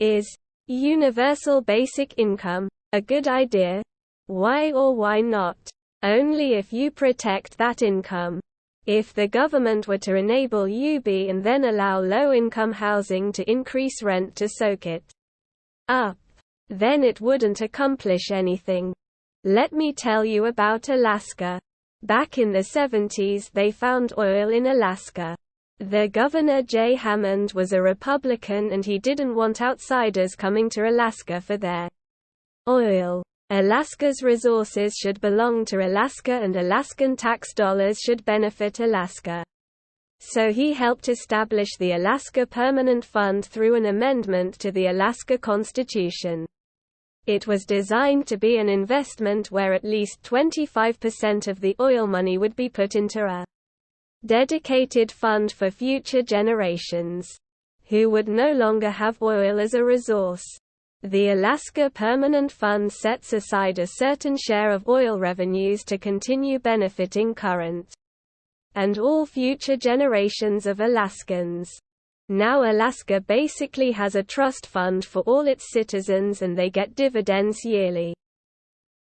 Is universal basic income a good idea? Why or why not? Only if you protect that income. If the government were to enable UB and then allow low-income housing to increase rent to soak it up, then it wouldn't accomplish anything. Let me tell you about Alaska. Back in the 70s they found oil in Alaska. The governor Jay Hammond was a Republican and he didn't want outsiders coming to Alaska for their oil. Alaska's resources should belong to Alaska and Alaskan tax dollars should benefit Alaska. So he helped establish the Alaska Permanent Fund through an amendment to the Alaska Constitution. It was designed to be an investment where at least 25% of the oil money would be put into a dedicated fund for future generations, who would no longer have oil as a resource. The Alaska Permanent Fund sets aside a certain share of oil revenues to continue benefiting current and all future generations of Alaskans. Now Alaska basically has a trust fund for all its citizens and they get dividends yearly.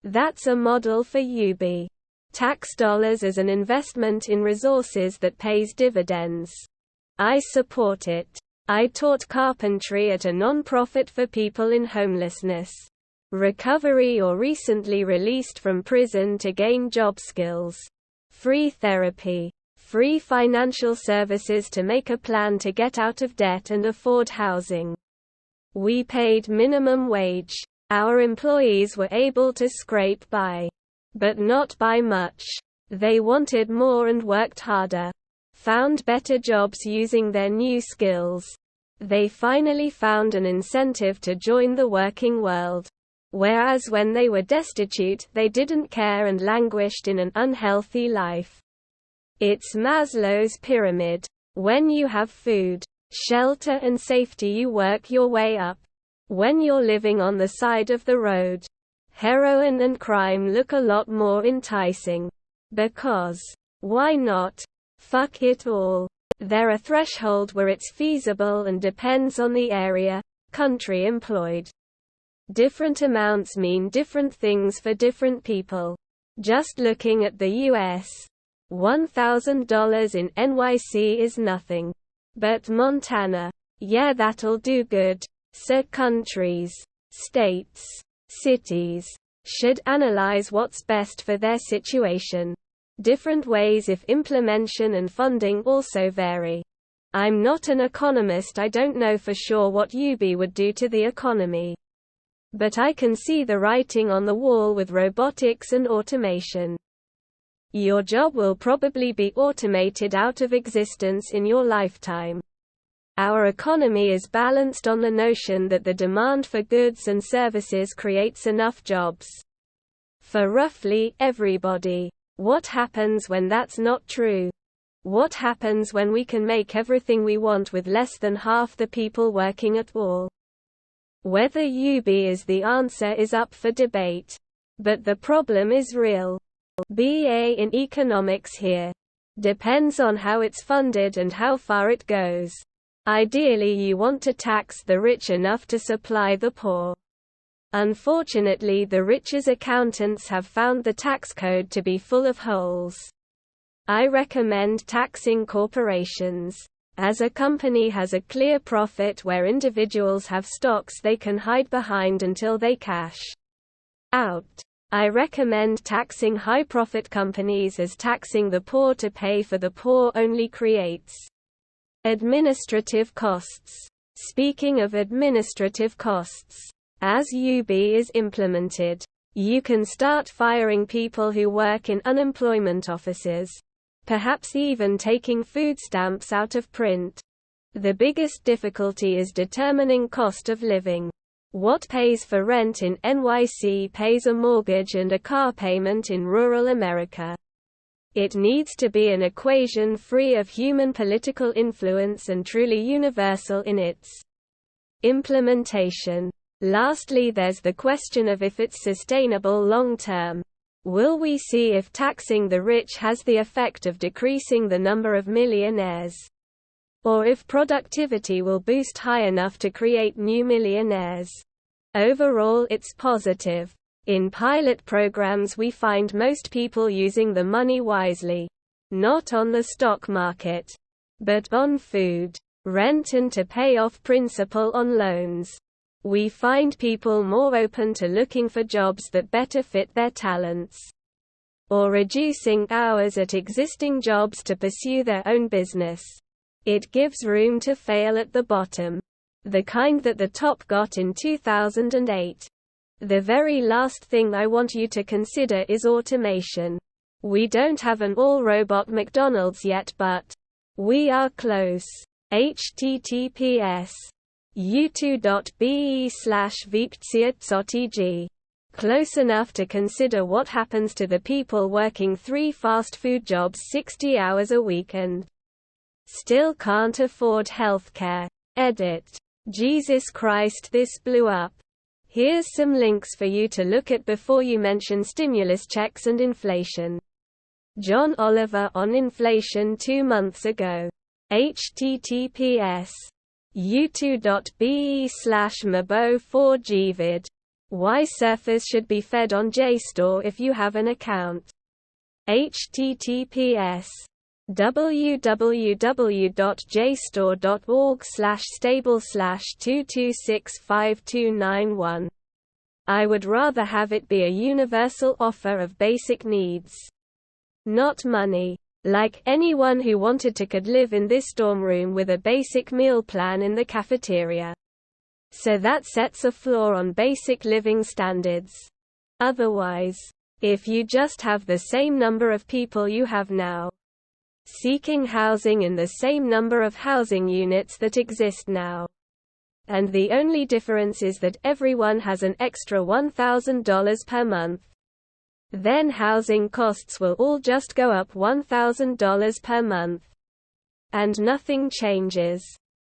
That's a model for UB. Tax dollars as an investment in resources that pays dividends. I support it. I taught carpentry at a non-profit for people in homelessness, recovery or recently released from prison to gain job skills, free therapy, free financial services to make a plan to get out of debt and afford housing. We paid minimum wage. Our employees were able to scrape by, but not by much. They wanted more and worked harder. Found better jobs using their new skills. They finally found an incentive to join the working world. Whereas when they were destitute, they didn't care and languished in an unhealthy life. It's Maslow's pyramid. When you have food, shelter and safety, you work your way up. When you're living on the side of the road, heroin and crime look a lot more enticing. Because, why not? Fuck it all. There are thresholds where it's feasible and depends on the area, country employed. Different amounts mean different things for different people. Just looking at the US, $1,000 in NYC is nothing. But Montana, yeah, that'll do good. So countries, states, cities should analyze what's best for their situation. Different ways if implementation and funding also vary. I'm not an economist, I don't know for sure what UB would do to the economy. But I can see the writing on the wall with robotics and automation. Your job will probably be automated out of existence in your lifetime. Our economy is balanced on the notion that the demand for goods and services creates enough jobs for roughly everybody. What happens when that's not true? What happens when we can make everything we want with less than half the people working at all? Whether UB is the answer is up for debate. But the problem is real. BA in economics here. Depends on how it's funded and how far it goes. Ideally you want to tax the rich enough to supply the poor. Unfortunately, the rich's accountants have found the tax code to be full of holes. I recommend taxing corporations. As a company has a clear profit where individuals have stocks they can hide behind until they cash out. I recommend taxing high-profit companies, as taxing the poor to pay for the poor only creates administrative costs. Speaking of administrative costs, as UB is implemented, you can start firing people who work in unemployment offices, perhaps even taking food stamps out of print. The biggest difficulty is determining cost of living. What pays for rent in NYC pays a mortgage and a car payment in rural America. It needs to be an equation free of human political influence and truly universal in its implementation. Lastly, there's the question of if it's sustainable long term. Will we see if taxing the rich has the effect of decreasing the number of millionaires? or if productivity will boost high enough to create new millionaires. Overall, it's positive. In pilot programs, we find most people using the money wisely. Not on the stock market, but on food, rent, and to pay off principal on loans. We find people more open to looking for jobs that better fit their talents, or reducing hours at existing jobs to pursue their own business. It gives room to fail at the bottom, the kind that the top got in 2008. The very last thing I want you to consider is automation. We don't have an all-robot McDonald's yet, but we are close. https://u2.be/viptsiat.eg. Close enough to consider what happens to the people working 3 fast food jobs 60 hours a week and still can't afford healthcare. Edit. Jesus Christ, this blew up. Here's some links for you to look at before you mention stimulus checks and inflation. John Oliver on inflation 2 months ago. https://u2.be/mabo4gvid. Why surfers should be fed on JSTOR if you have an account. https://www.jstore.org/stable/2265291. I would rather have it be a universal offer of basic needs, not money. Like anyone who wanted to could live in this dorm room with a basic meal plan in the cafeteria. So that sets a floor on basic living standards. Otherwise, if you just have the same number of people you have now, seeking housing in the same number of housing units that exist now, and the only difference is that everyone has an extra $1,000 per month, then housing costs will all just go up $1,000 per month. And nothing changes.